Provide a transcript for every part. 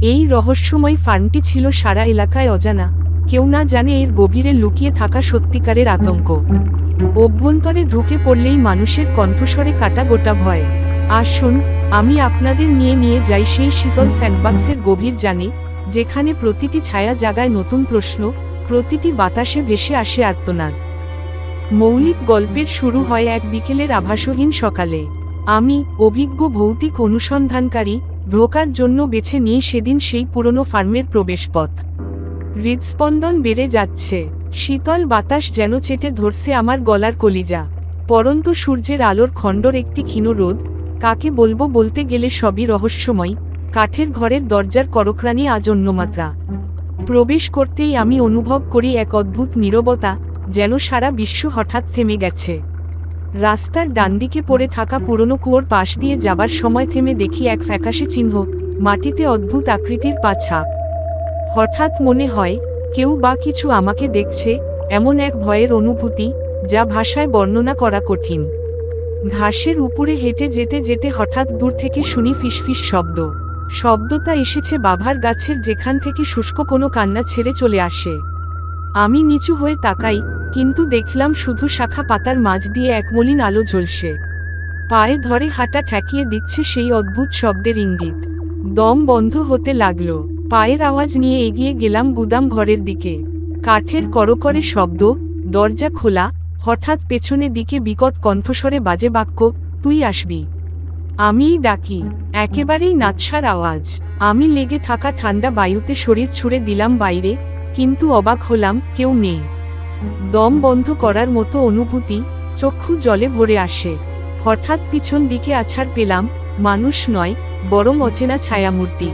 এই রহস্যময় ফার্মটি ছিল সারা এলাকায় অজানা, কেউ না জানে এর গভীরে লুকিয়ে থাকা সত্যিকারের আতঙ্ক। অভ্যন্তরে ঢুকে পড়লেই মানুষের কণ্ঠস্বরে কাটা গোটা ভয়। আসুন, আমি আপনাদের নিয়ে যাই সেই শীতল স্যান্ডবক্সের গভীর জানে, যেখানে প্রতিটি ছায়া জাগায় নতুন প্রশ্ন, প্রতিটি বাতাসে ভেসে আসে আর্তনাদ। মৌলিক গল্পের শুরু হয় এক বিকেলের আভাসহীন সকালে। আমি, অভিজ্ঞ ভৌতিক অনুসন্ধানকারী, ঢোকার জন্য বেছে নিই সেদিন সেই পুরনো ফার্মের প্রবেশপথ। হৃদস্পন্দন বেড়ে যাচ্ছে, শীতল বাতাস যেন চেটে ধরছে আমার গলার কলিজা। পরন্ত সূর্যের আলোর খণ্ডর একটি ক্ষীণ রোদ, কাকে বলবো বলতে গেলে সবই রহস্যময়। কাঠের ঘরের দরজার করকরানি আজ অন্যমাত্রা। প্রবেশ করতেই আমি অনুভব করি এক অদ্ভুত নীরবতা, যেন সারা বিশ্ব হঠাৎ থেমে গেছে। রাস্তার ডানদিকে পড়ে থাকা পুরনো কুয়োর পাশ দিয়ে যাবার সময় থেমে দেখি এক ফ্যাকাশে চিহ্ন, মাটিতে অদ্ভুত আকৃতির পা ছাপ। হঠাৎ মনে হয়, কেউ বা কিছু আমাকে দেখছে, এমন এক ভয়ের অনুভূতি, যা ভাষায় বর্ণনা করা কঠিন। ঘাসের উপরে হেঁটে যেতে যেতে হঠাৎ দূর থেকে শুনি ফিসফিস শব্দ। শব্দটা এসেছে বাভার গাছের যেখান থেকে শুষ্ক কোনো কান্না ছেড়ে চলে আসে। আমি নিচু হয়ে তাকাই, কিন্তু দেখলাম শুধু শাখা পাতার মাঝ দিয়ে এক মলিন আলো ঝলসে। পায়ে ধরে হাঁটা ঠেকিয়ে দিচ্ছে সেই অদ্ভুত শব্দের ইঙ্গিত। দম বন্ধ হতে লাগলো। পায়ের আওয়াজ নিয়ে এগিয়ে গেলাম গুদাম ঘরের দিকে। কাঠের করকরে শব্দ, দরজা খোলা, হঠাৎ পেছনে দিকে বিকট কণ্ঠস্বরে বাজে বাক্য, তুই আসবি। আমিই ডাকি, একেবারেই নাৎসার আওয়াজ। আমি লেগে থাকা ঠান্ডা বায়ুতে শরীর ছুঁড়ে দিলাম বাইরে, কিন্তু অবাক হলাম, কেউ নেই। দম বন্ধ করার মতো অনুভূতি, চক্ষু জলে ভরে আসে। হঠাৎ পিছন দিকে আছাড় পেলাম, মানুষ নয়, বরং অচেনা ছায়ামূর্তি।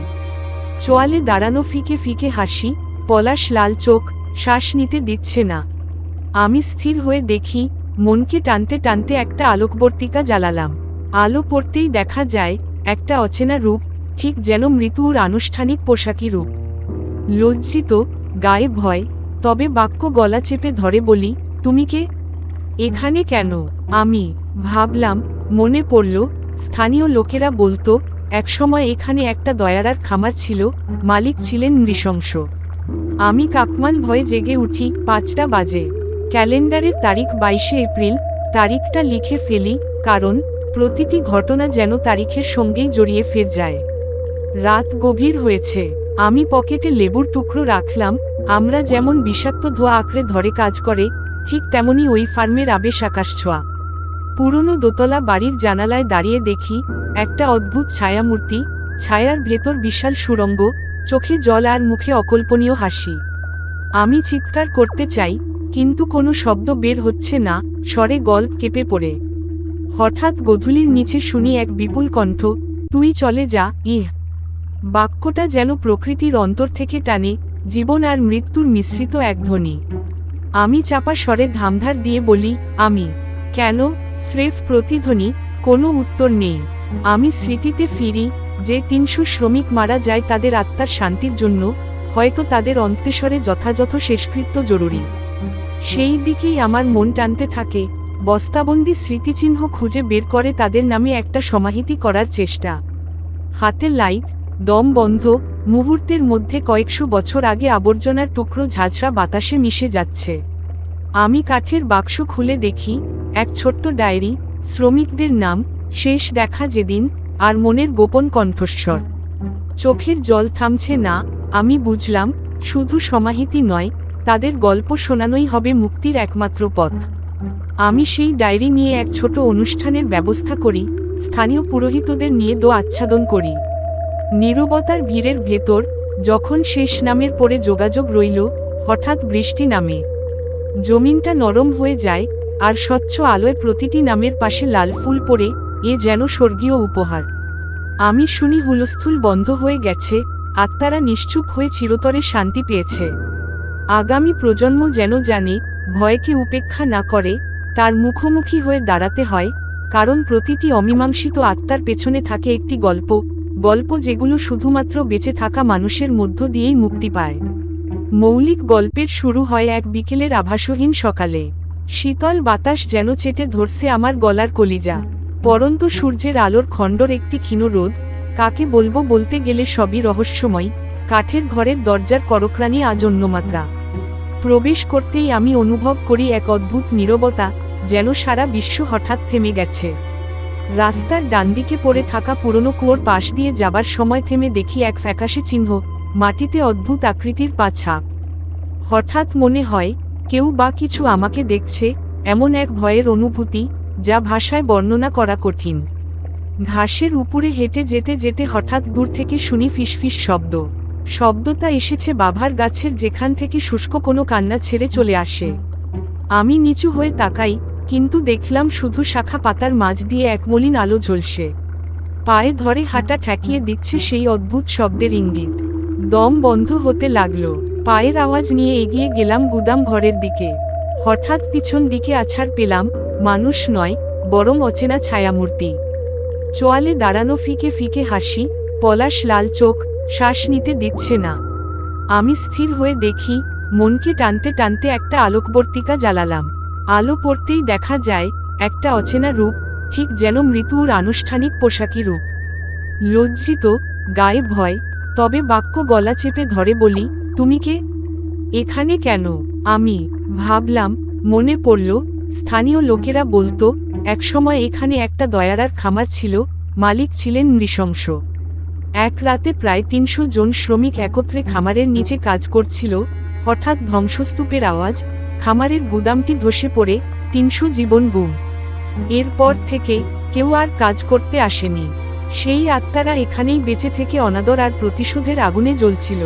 চোয়ালে দাঁড়ানো ফিকে ফিকে হাসি, পলাশ লাল চোখ, শ্বাস নিতে দিচ্ছে না। আমি স্থির হয়ে দেখি, মনকে টানতে টানতে একটা আলোকবর্তিকা জ্বালালাম। আলো পড়তেই দেখা যায়, একটা অচেনা রূপ, ঠিক যেন মৃত্যুর আনুষ্ঠানিক পোশাকি রূপ। লজ্জিত, গায়ে ভয়, তবে বাক্য গলা চেপে ধরে বলি, তুমি কে? এখানে কেন? আমি ভাবলাম, মনে পড়ল, স্থানীয় লোকেরা বলতো, একসময় এখানে একটা দয়ারার খামার ছিল, মালিক ছিলেন নৃশংস। আমি কাঁপমান ভয়ে জেগে উঠি। 5টা বাজে। ক্যালেন্ডারের তারিখ 22শে এপ্রিল। তারিখটা লিখে ফেলি, কারণ প্রতিটি ঘটনা যেন তারিখের সঙ্গেই জড়িয়ে ফের যায়। রাত গভীর হয়েছে। আমি পকেটে লেবুর টুকরো রাখলাম। আমরা যেমন বিষাক্ত ধোঁয়া আঁকড়ে ধরে কাজ করে, ঠিক তেমনি ওই ফার্মের আবেশ আকাশ ছোঁয়া। পুরনো দোতলা বাড়ির জানালায় দাঁড়িয়ে দেখি, একটা অদ্ভুত ছায়ামূর্তি, ছায়ার ভেতর বিশাল সুড়ঙ্গ, চোখে জল আর মুখে অকল্পনীয় হাসি। আমি চিৎকার করতে চাই, কিন্তু কোনো শব্দ বের হচ্ছে না, স্বরে গল্প কেঁপে পড়ে। হঠাৎ গোধূলির নিচে শুনি এক বিপুল কণ্ঠ, তুই চলে যা। বাক্যটা যেন প্রকৃতির অন্তর থেকে টানে, জীবন আর মৃত্যুর মিশ্রিত এক ধ্বনি। আমি চাপা স্বরে ধামধার দিয়ে বলি, আমি। কেন? স্রেফ প্রতিধ্বনি, কোনো উত্তর নেই। আমি স্মৃতিতে ফিরি, যে 300 শ্রমিক মারা যায় তাদের আত্মার শান্তির জন্য, হয়তো তাদের অন্ত্যেষ্বরে যথাযথ শেষকৃত্য জরুরি। সেই দিকেই আমার মন টানতে থাকে। বস্তাবন্দি স্মৃতিচিহ্ন খুঁজে বের করে তাদের নামে একটা সমাহিতি করার চেষ্টা। হাতে লাইট, দম বন্ধ, মুহূর্তের মধ্যে কয়েকশো বছর আগে আবর্জনার টুকরো ঝাঁঝরা বাতাসে মিশে যাচ্ছে। আমি কাঠের বাক্স খুলে দেখি, এক ছোট্ট ডায়েরি, শ্রমিকদের নাম, শেষ দেখা যেদিন, আর মনের গোপন কণ্ঠস্বর। চোখের জল থামছে না। আমি বুঝলাম, শুধু সমাহিতি নয়, তাদের গল্প শোনানোই হবে মুক্তির একমাত্র পথ। আমি সেই ডায়েরি নিয়ে এক ছোট অনুষ্ঠানের ব্যবস্থা করি, স্থানীয় পুরোহিতদের নিয়ে আচ্ছাদন করি। নীরবতার ভিড়ের ভেতর, যখন শেষ নামের পরে যোগাযোগ রইল, হঠাৎ বৃষ্টি নামে। জমিনটা নরম হয়ে যায়, আর স্বচ্ছ আলোয় প্রতিটি নামের পাশে লাল ফুল পড়ে, এ যেন স্বর্গীয় উপহার। আমি শুনি হুলস্থুল বন্ধ হয়ে গেছে, আত্মারা নিশ্চুপ হয়ে চিরতরে শান্তি পেয়েছে। আগামী প্রজন্ম যেন জানে, ভয়কে উপেক্ষা না করে, তার মুখোমুখি হয়ে দাঁড়াতে হয়, কারণ প্রতিটি অমীমাংসিত আত্মার পেছনে থাকে একটি গল্প, গল্প যেগুলো শুধুমাত্র বেঁচে থাকা মানুষের মধ্য দিয়েই মুক্তি পায়। মৌলিক গল্পের শুরু হয় এক বিকেলের আভাসহীন সকালে। শীতল বাতাস যেন চেটে ধরছে আমার গলার কলিজা। পরন্ত সূর্যের আলোর খণ্ডর একটি ক্ষীণ রোদ, কাকে বলবো, বলতে গেলে সবই রহস্যময়। কাঠের ঘরের দরজার করকরানি আজ অন্যমাত্রা। প্রবেশ করতেই আমি অনুভব করি এক অদ্ভুত নীরবতা, যেন সারা বিশ্ব হঠাৎ থেমে গেছে। রাস্তার ডানদিকে পড়ে থাকা পুরনো কুয়োর পাশ দিয়ে যাবার সময় থেমে দেখি এক ফ্যাকাশে চিহ্ন, মাটিতে অদ্ভুত আকৃতির পা ছাপ। হঠাৎ মনে হয় কেউ বা কিছু আমাকে দেখছে, এমন এক ভয়ের অনুভূতি যা ভাষায় বর্ণনা করা কঠিন। ঘাসের উপরে হেঁটে যেতে যেতে হঠাৎ দূর থেকে শুনি ফিসফিস শব্দ। শব্দটা এসেছে বাভার গাছের, যেখান থেকে শুষ্ক কোনো কান্না ছেড়ে চলে আসে। আমি নিচু হয়ে তাকাই, কিন্তু দেখলাম শুধু শাখা পাতার মাঝ দিয়ে এক মলিন আলো ঝলসে। পায়ে ধরে হাঁটা ঠেকিয়ে দিচ্ছে সেই অদ্ভুত শব্দের ইঙ্গিত। দম বন্ধ হতে লাগলো। পায়ের আওয়াজ নিয়ে এগিয়ে গেলাম গুদাম ঘরের দিকে। হঠাৎ পিছন দিকে আছাড় পেলাম, মানুষ নয়, বরং অচেনা ছায়ামূর্তি। চোয়ালে দাঁড়ানো ফিকে ফিকে হাসি, পলাশ লাল চোখ, শ্বাস নিতে দিচ্ছে না। আমি স্থির হয়ে দেখি, মনকে টানতে টানতে একটা আলোকবর্তিকা জ্বালালাম। আলো পড়তেই দেখা যায় একটা অচেনা রূপ, ঠিক যেন মৃত্যুর আনুষ্ঠানিক পোশাকি রূপ। লজ্জিত, গায়ে ভয়, তবে বাক্য গলা চেপে ধরে বলি, তুমি কে? এখানে কেন? আমি ভাবলাম, মনে পড়ল স্থানীয় লোকেরা বলতো একসময় এখানে একটা দয়ারার খামার ছিল, মালিক ছিলেন নৃশংস। এক রাতে প্রায় ৩০০ জন শ্রমিক একত্রে খামারের নিচে কাজ করছিল। হঠাৎ ধ্বংসস্তূপের আওয়াজ, খামারের গুদামটি ধসে পড়ে, ৩০০ জীবন গুম। এরপর থেকে কেউ আর কাজ করতে আসেনি। সেই আত্মারা এখানেই বেঁচে থেকে অনাদর আর প্রতিশোধের আগুনে জ্বলছিল।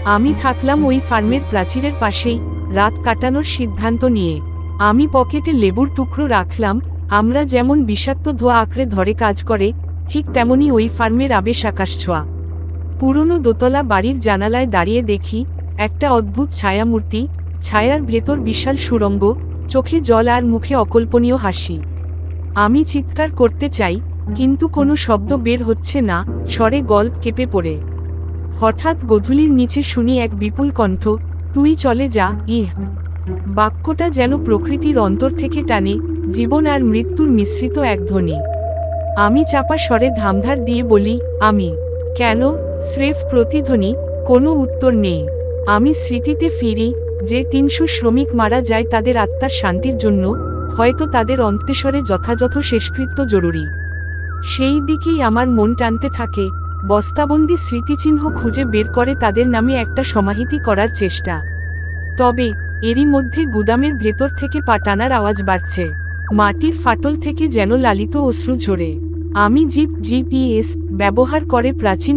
আমি থাকলাম ওই ফার্মের প্রাচীরের পাশেই, রাত কাটানোর সিদ্ধান্ত নিয়ে। আমি পকেটে লেবুর টুকরো রাখলাম। আমরা যেমন বিষাক্ত ধোঁয়া আঁকড়ে ধরে কাজ করে, ঠিক তেমনি ওই ফার্মের আবেশ আকাশ ছোঁয়া। পুরনো দোতলা বাড়ির জানালায় দাঁড়িয়ে দেখি একটা অদ্ভুত ছায়ামূর্তি, ছায়ার ভেতর বিশাল সুড়ঙ্গ, চোখে জল আর মুখে অকল্পনীয় হাসি। আমি চিৎকার করতে চাই, কিন্তু কোনো শব্দ বের হচ্ছে না, স্বরে গল্প কেঁপে পড়ে। হঠাৎ গধূলির নিচে শুনি এক বিপুল কণ্ঠ, তুই চলে যা। বাক্যটা যেন প্রকৃতির অন্তর থেকে টানে, জীবন আর মৃত্যুর মিশ্রিত এক ধ্বনি। আমি চাপা স্বরে ধামধার দিয়ে বলি, আমি। কেন? স্রেফ প্রতিধ্বনি, কোনো উত্তর নেই। আমি স্মৃতিতে ফিরি, যে ৩০০ শ্রমিক মারা যায় তাদের আত্মার শান্তির জন্য, হয়তো তাদের অন্ত্যেষ্বরে যথাযথ শেষকৃত্য জরুরি। সেই দিকেই আমার মন টানতে থাকে। বস্তাবন্দি স্মৃতিচিহ্ন খুঁজে বের করে তাদের নামে একটা সমাহিতি করার চেষ্টা। তবে এরই মধ্যে গুদামের ভেতর থেকে পা টানার আওয়াজ বাড়ছে। মাটির ফাটল থেকে যেন লালিত অশ্রু ঝরে। আমি জিপিএস ব্যবহার করে প্রাচীন